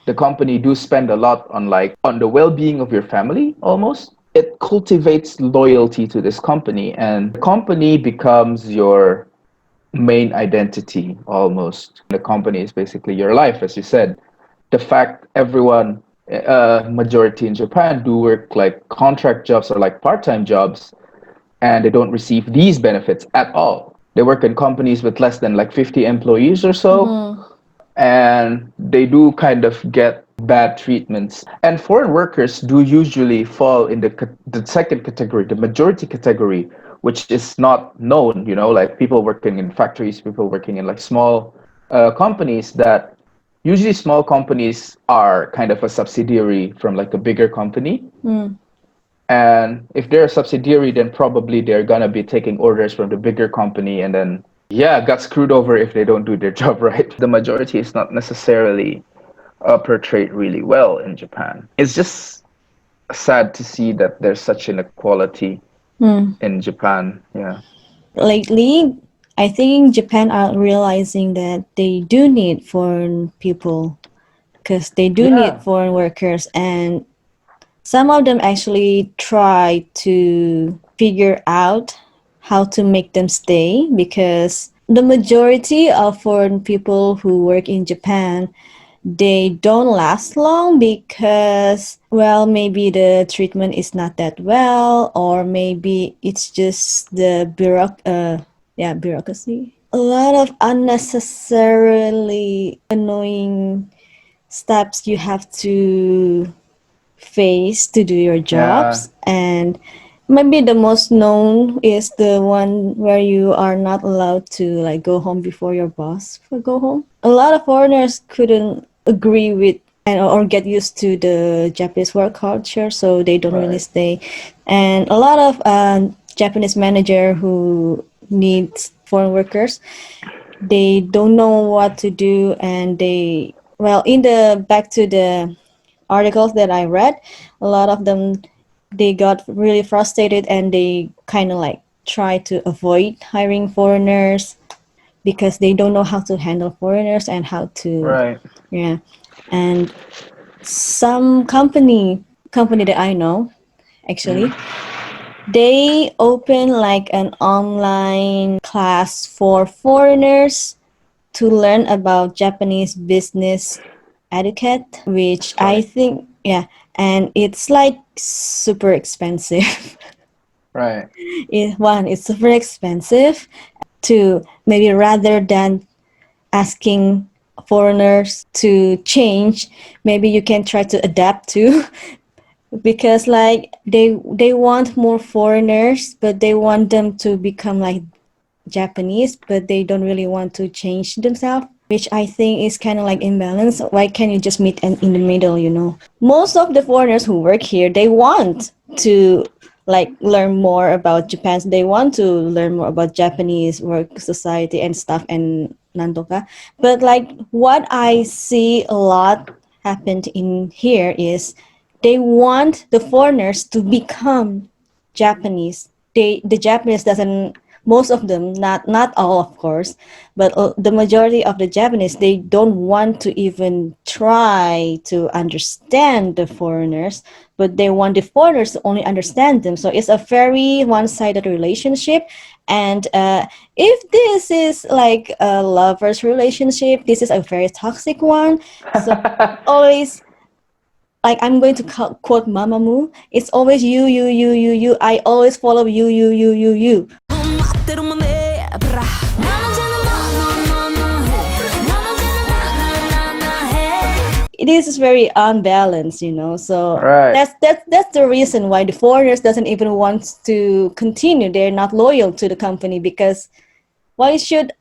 the company do spend a lot on like on the well-being of your family almost. It cultivates loyalty to this company, and the company becomes your main identity almost. The company is basically your life, as you said. The fact everyone, majority in Japan, do work like contract jobs or like part-time jobs, and they don't receive these benefits at all. They work in companies with less than like 50 employees or so, Mm-hmm. and they do kind of get bad treatments. And foreign workers do usually fall in the second category, the majority category, which is not known. You know, like people working in factories, people working in like small companies that usually small companies are kind of a subsidiary from like a bigger company. Mm. And if they're a subsidiary, then probably they're gonna be taking orders from the bigger company, and then yeah, got screwed over if they don't do their job right. The majority is not necessarily portrayed really well in Japan. It's just sad to see that there's such inequality Mm. in Japan. Yeah. Lately, I think Japan are realizing that they do need foreign people because they do need Yeah. foreign workers, and some of them actually try to figure out how to make them stay because the majority of foreign people who work in Japan, they don't last long because, well, maybe the treatment is not that well, or maybe it's just the bureaucracy. A lot of unnecessarily annoying steps you have to face to do your Yeah. jobs, and maybe the most known is the one where you are not allowed to like go home before your boss for go home. A lot of foreigners couldn't agree with and or get used to the Japanese work culture, so they don't really Right. stay. And a lot of Japanese manager who needs foreign workers, they don't know what to do, and they, well, in the back to the articles that I read, a lot of them, they got really frustrated and they kind of like try to avoid hiring foreigners because they don't know how to handle foreigners and how to, Right. yeah. And some company that I know actually, Mm. they open like an online class for foreigners to learn about Japanese business etiquette, which I Right. think, yeah, and it's like super expensive. Right. One, it's super expensive. Two, maybe rather than asking foreigners to change, maybe you can try to adapt to because like they want more foreigners, but they want them to become like Japanese, but they don't really want to change themselves, which I think is kind of like imbalance. Why can't you just meet in the middle, you know? Most of the foreigners who work here, they want to like learn more about Japan. They want to learn more about Japanese work society and stuff and nandoka. But like what I see a lot happened in here is they want the foreigners to become Japanese. The Japanese doesn't, most of them, not all of course, but the majority of the Japanese, they don't want to even try to understand the foreigners, but they want the foreigners to only understand them. So it's a very one-sided relationship. And if this is like a lovers relationship, this is a very toxic one. So always, like I'm going to quote Mamamoo, it's always you. I always follow you. It is very unbalanced, you know. So Right. that's the reason why the foreigners doesn't even want to continue. They're not loyal to the company because why should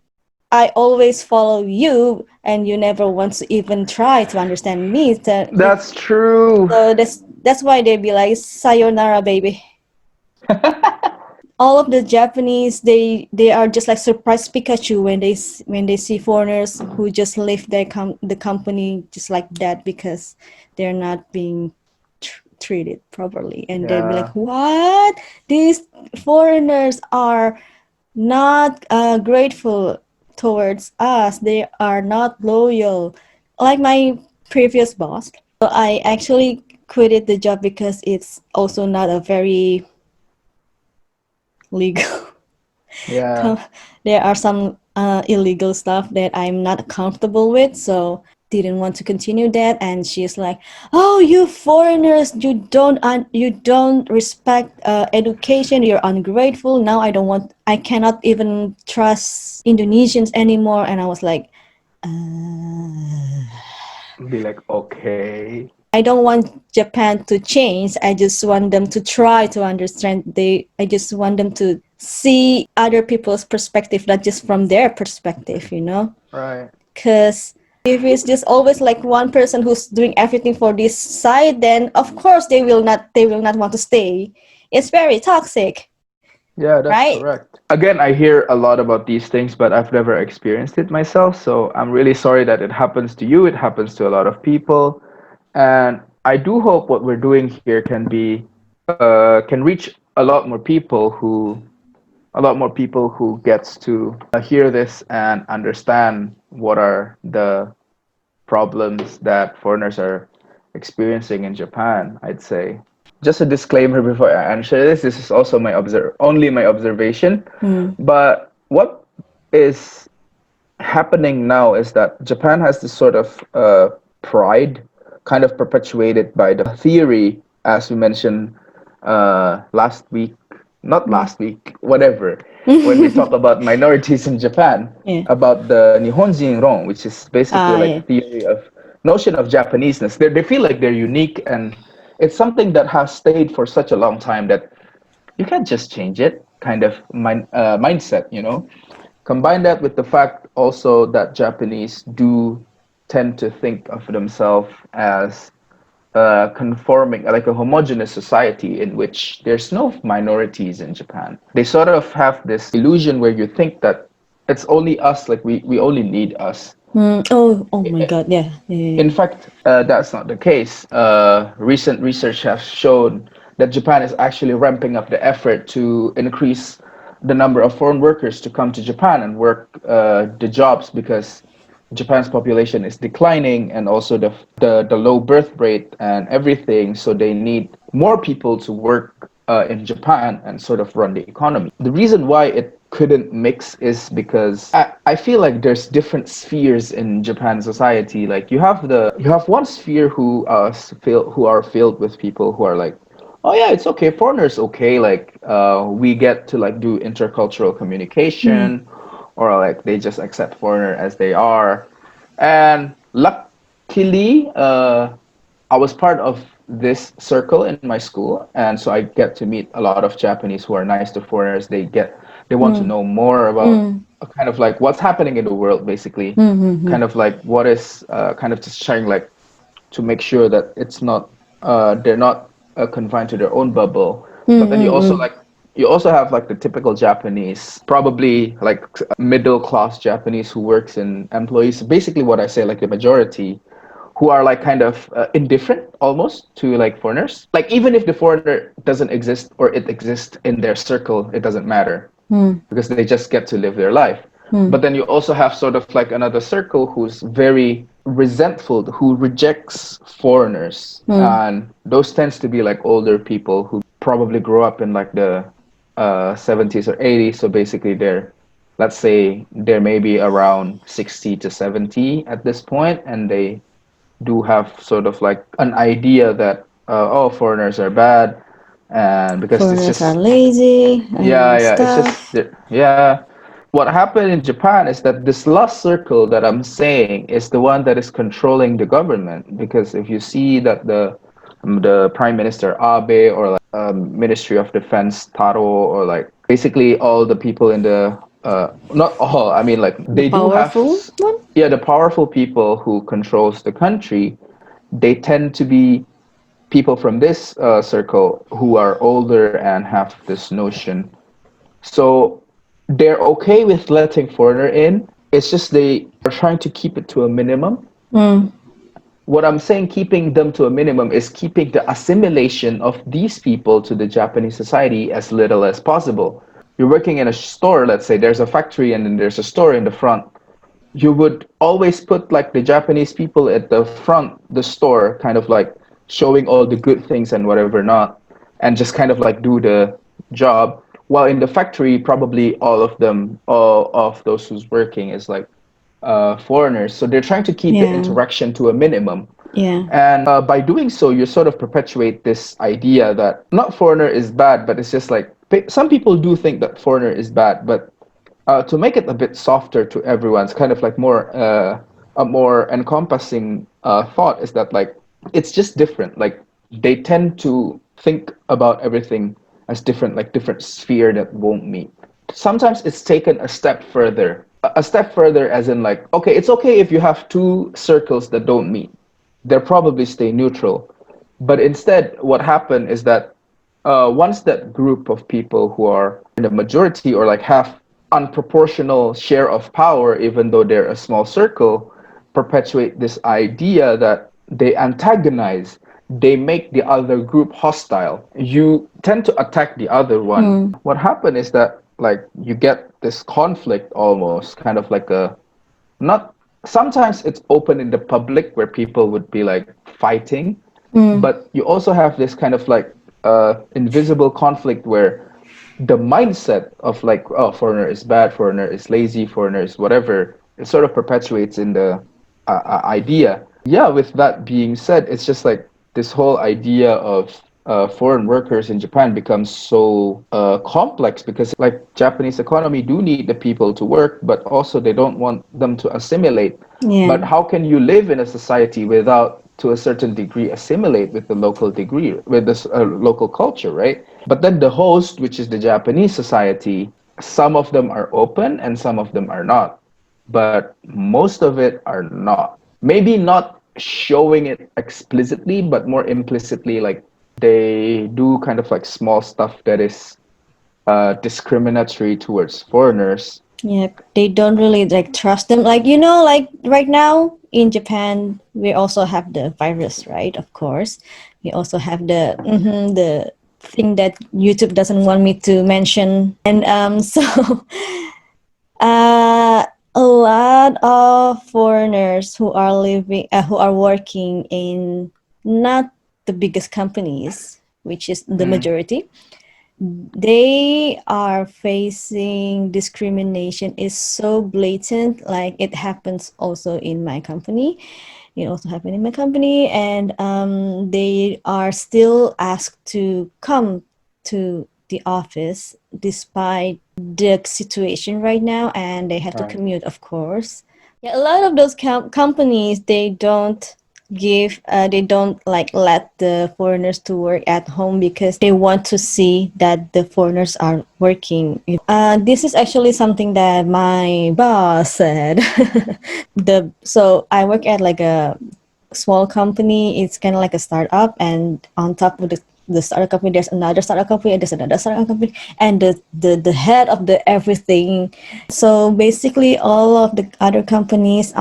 I always follow you and you never want to even try to understand me? That's true. So that's why they be like sayonara, baby. All of the Japanese, they are just like surprised Pikachu when when they see foreigners who just leave the company just like that because they're not being treated properly, and they'll be like, Yeah. "What? These foreigners are not grateful towards us. They are not loyal." Like my previous boss. So I actually quitted the job because it's also not a very legal. Yeah. There are some illegal stuff that I'm not comfortable with, so didn't want to continue that. And she's like, "Oh, you foreigners, you don't respect education. You're ungrateful. Now I cannot even trust Indonesians anymore." And I was like, Be like, okay. I don't want Japan to change. I just want them to try to understand. I just want them to see other people's perspective, not just from their perspective, you know? Right. Because if it's just always like one person who's doing everything for this side, then of course they will not want to stay. It's very toxic, Yeah, that's right? correct. Again, I hear a lot about these things, but I've never experienced it myself. So I'm really sorry that it happens to you. It happens to a lot of people. And I do hope what we're doing here can reach a lot more people who gets to hear this and understand what are the problems that foreigners are experiencing in Japan, I'd say. Just a disclaimer before I answer this. This is also only my observation. Mm. But what is happening now is that Japan has this sort of pride, kind of perpetuated by the theory, as we mentioned last week, not Mm. last week, whatever, when we talk about minorities in Japan, Yeah. about the Nihonjin Ron, which is basically Ah, like yeah. a theory of notion of Japaneseness. They feel like they're unique, and it's something that has stayed for such a long time that you can't just change it, kind of mindset, you know. Combine that with the fact also that Japanese do tend to think of themselves as conforming, like a homogeneous society in which there's no minorities in Japan. They sort of have this illusion where you think that it's only us, like we only need us. Oh my God. Yeah. Yeah. Yeah. In fact, that's not the case. Recent research has shown that Japan is actually ramping up the effort to increase the number of foreign workers to come to Japan and work the jobs because Japan's population is declining and also the low birth rate and everything. So they need more people to work in Japan and sort of run the economy. The reason why it couldn't mix is because I feel like there's different spheres in Japan society. Like you have one sphere who are filled with people who are like, oh yeah, it's okay, foreigners okay, like we get to like do intercultural Mm. communication, or like they just accept foreigner as they are. And luckily, I was part of this circle in my school, and so I get to meet a lot of Japanese who are nice to foreigners. They want to Mm. know more about Mm. kind of like what's happening in the world, basically, Mm. kind of like what is kind of just trying like to make sure that it's not they're not confined to their own bubble. But then Mm. you also have like the typical Japanese, probably like middle class Japanese who works in employees. Basically, what I say, like the majority, who are like kind of indifferent almost to like foreigners. Like even if the foreigner doesn't exist or it exists in their circle, it doesn't matter Mm. because they just get to live their life. Mm. But then you also have sort of like another circle who's very resentful, who rejects foreigners. Mm. And those tends to be like older people who probably grew up in like the 70s or 80s. So basically let's say they're maybe around 60 to 70 at this point, and they do have sort of like an idea that oh, foreigners are bad, and because it's Foreigners are just lazy yeah, and yeah, it's just stuff. yeah. What happened in Japan is that this last circle that I'm saying is the one that is controlling the government, because if you see that the Prime Minister Abe, or like Ministry of Defense Taro, or like basically all the people in the not all, I mean like The they do have powerful one? yeah, the powerful people who controls the country, they tend to be people from this circle who are older and have this notion. So they're okay with letting foreigner in. It's just they are trying to keep it to a minimum. Mm. What I'm saying, keeping them to a minimum, is keeping the assimilation of these people to the Japanese society as little as possible. You're working in a store, let's say there's a factory and then there's a store in the front. you would always put like the Japanese people at the front, the store, kind of like showing all the good things and whatever not, and just kind of like do the job. While in the factory, probably all of those who's working is like foreigners. So they're trying to keep the Yeah. interaction to a minimum. Yeah. And by doing so, you sort of perpetuate this idea that not foreigner is bad, but it's just like some people do think that foreigner is bad, but to make it a bit softer to everyone, it's kind of like more a more encompassing thought is that like it's just different. Like they tend to think about everything as different, like different sphere that won't meet. Sometimes it's taken a step further. A step further, as in like, okay, it's okay if you have two circles that don't meet. They'll probably stay neutral. But instead, what happened is that once that group of people who are in the majority or like have unproportional share of power, even though they're a small circle, perpetuate this idea that they antagonize, they make the other group hostile. You tend to attack the other one. Mm. What happened is that like you get this conflict almost, kind of like a not sometimes it's open in the public where people would be like fighting, Mm. but you also have this kind of like invisible conflict where the mindset of like, oh, foreigner is bad, foreigner is lazy, foreigner is whatever, it sort of perpetuates in the idea. Yeah, with that being said, it's just like this whole idea of foreign workers in Japan becomes so complex because like Japanese economy do need the people to work, but also they don't want them to assimilate. But Yeah. how can you live in a society without, to a certain degree, assimilate with the local degree, with this local culture, right? But then the host, which is the Japanese society, some of them are open and some of them are not. But most of it are not. Maybe not showing it explicitly, but more implicitly, like they do kind of like small stuff that is discriminatory towards foreigners. Yep, they don't really like trust them. Like like right now in Japan, we also have the virus, right? Of course, we also have the thing that YouTube doesn't want me to mention, and so uh, a lot of foreigners who are working in not the biggest companies, which is the Mm, majority, they are facing discrimination is so blatant. Like it happens also in my company, it also happened in my company, and they are still asked to come to the office despite the situation right now, and they have to right. commute, of course. Yeah, a lot of those companies, they don't like let the foreigners to work at home because they want to see that the foreigners are working. This is actually something that my boss said. The So I work at like a small company. It's kind of like a startup, and on top of the startup company, there's another startup company, and there's another startup company, and the head of the everything. So basically, all of the other companies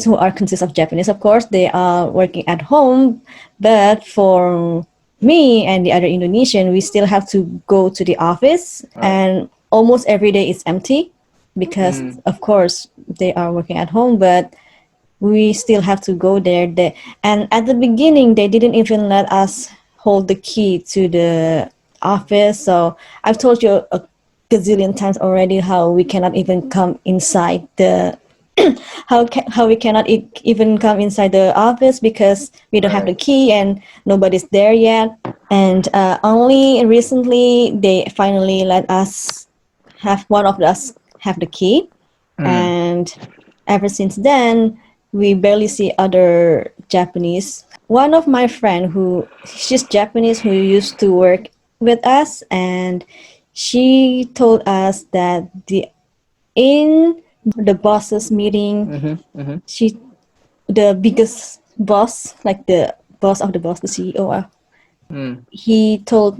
who are consist of Japanese, of course, they are working at home. But for me and the other Indonesian, we still have to go to the office, Right. and almost every day is empty because, Mm, of course, they are working at home. But we still have to go there. And at the beginning, they didn't even let us hold the key to the office. So I've told you a gazillion times already how we cannot even come inside the how we cannot even come inside the office because we don't have the right. key and nobody's there yet. And only recently they finally let us have one of us have the key, Mm, and ever since then we barely see other Japanese. One of my friend who she's Japanese who used to work with us, and she told us that in the bosses meeting, mm-hmm, mm-hmm, she the biggest boss, like the boss of the boss, the CEO, mm, he told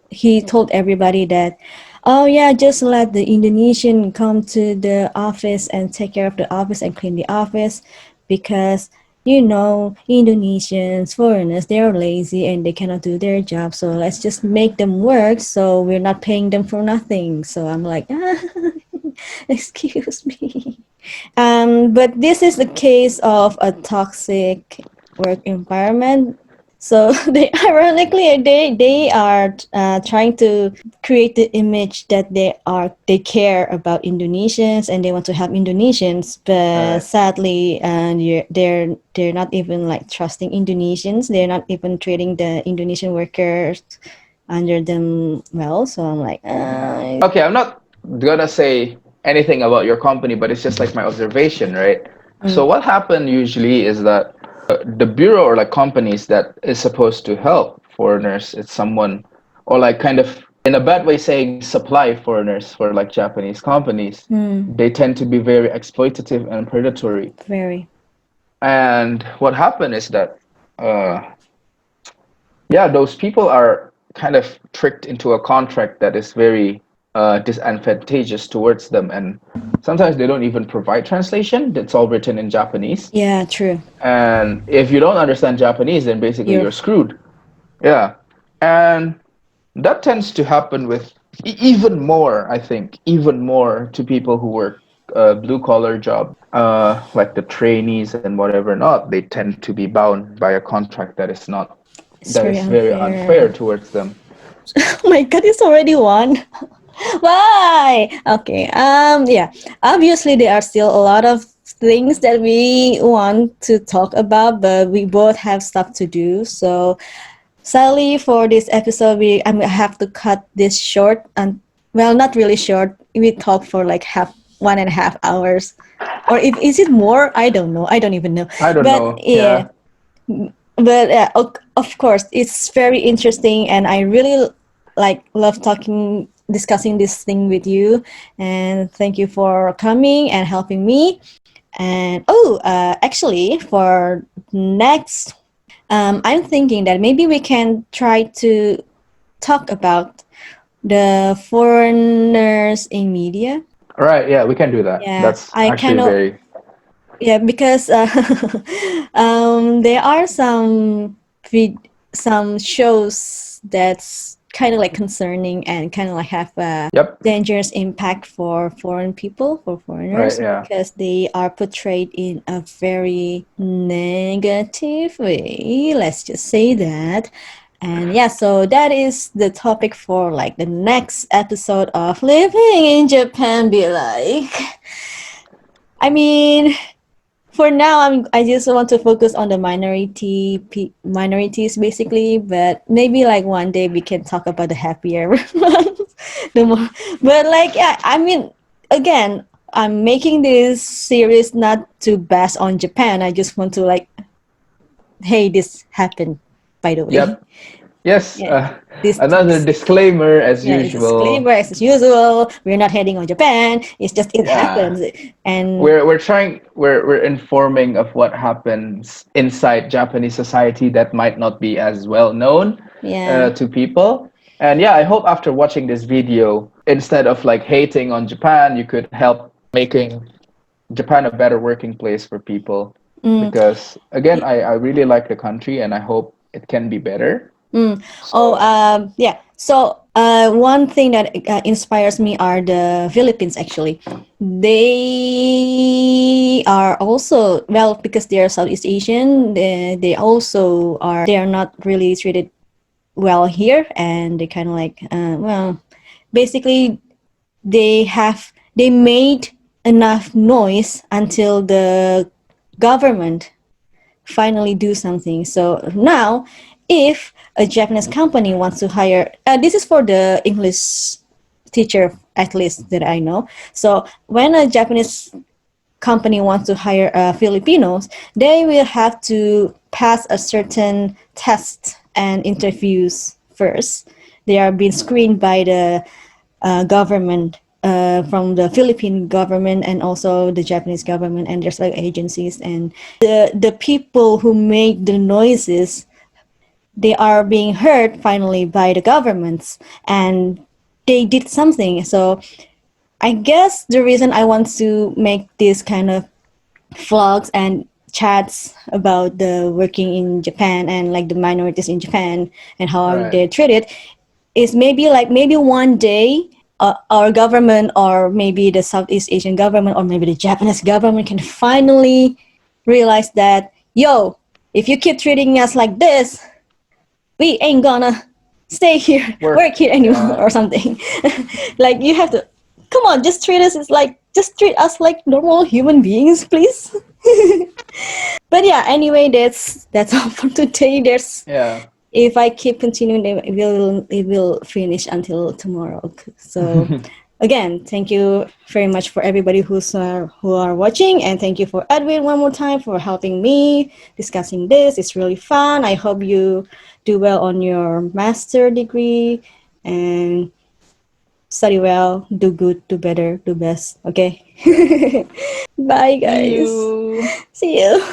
he told everybody that, oh yeah, just let the Indonesian come to the office and take care of the office and clean the office, because Indonesians, foreigners, they're lazy and they cannot do their job, so let's just make them work so we're not paying them for nothing. So I'm like, Excuse me. But this is the case of a toxic work environment. So they ironically they are trying to create the image that they care about Indonesians and they want to help Indonesians, but Right. sadly, they're not even like trusting Indonesians. They're not even treating the Indonesian workers under them well. So I'm like, Okay, I'm not gonna say anything about your company, but it's just like my observation, right? So what happened usually is that the bureau or like companies that is supposed to help foreigners, it's someone or like kind of in a bad way saying supply foreigners for like Japanese companies, they tend to be very exploitative and predatory. very. And what happened is that uh, yeah, those people are kind of tricked into a contract that is very disadvantageous towards them, and sometimes they don't even provide translation. It's all written in Japanese, Yeah, true. and if you don't understand Japanese, then basically You're you're screwed. Yeah, and that tends to happen with even more, I think, even more to people who work blue collar jobs, like the trainees and whatever not. They tend to be bound by a contract it's that very is very unfair. unfair towards them. Oh my god, it's already one. Why? Okay. Yeah. Obviously, there are still a lot of things that we want to talk about, but we both have stuff to do. So sadly, for this episode, I'm gonna have to cut this short. And well, not really short. We talk for like 1.5 hours, or if is it more? I don't know. I don't even know. I don't But know. yeah, Yeah. but of course it's very interesting and I really like love talking discussing this thing with you, and thank you for coming and helping me. And actually for next, I'm thinking that maybe we can try to talk about the foreigners in media. Right. Yeah, we can do that. Yeah, That's I actually kind of, very. yeah, because there are some shows that's kind of like concerning and kind of like have a Yep. dangerous impact for foreign people, for Right. foreigners, Yeah. because they are portrayed in a very negative way. Let's just say that. And yeah, so that is the topic for like the next episode of Living in Japan. Be like, I mean, for now, I just want to focus on the minorities basically, but maybe like one day we can talk about the happier ones. the more, but like yeah, I mean, again, I'm making this series not to bash on Japan. I just want to like, hey, this happened, by the way. Yep. Yes. Yeah, this Another this disclaimer as yeah, it's a usual. disclaimer as usual. We're not heading on Japan. It's just it Yeah. happens, and We're informing of what happens inside Japanese society that might not be as well known yeah. to people. And yeah, I hope after watching this video, instead of like hating on Japan, you could help making Japan a better working place for people. Mm. Because again, I really like the country and I hope it can be better. Mm. Oh, So, yeah. So, one thing that inspires me are the Philippines. Actually, they are also well because they are Southeast Asian. They also are. They are not really treated well here, and they kind of like basically they made enough noise until the government finally do something. So now, if a Japanese company wants to hire, this is for the English teacher at least that I know. So when a Japanese company wants to hire Filipinos, they will have to pass a certain test and interviews first. They are being screened by the government, from the Philippine government and also the Japanese government, and there's like agencies, and the people who make the noises, they are being heard finally by the governments, and they did something. So I guess the reason I want to make this kind of vlogs and chats about the working in Japan and like the minorities in Japan and how right. they're treated is maybe one day our government, or maybe the Southeast Asian government, or maybe the Japanese government can finally realize that, yo, if you keep treating us like this, we ain't gonna stay here, Work. work here anymore, Yeah. or something. Like, you have to, come on, just treat us, it's like, just treat us like normal human beings, please. But yeah, anyway, that's all for today. There's, Yeah. if I keep continuing, it will finish until tomorrow. So again, thank you very much for everybody who are watching, and thank you for Edwin one more time for helping me discussing this. It's really fun. I hope you do well on your master degree, and study well, do good, do better, do best. Okay. Bye See guys. you. See you.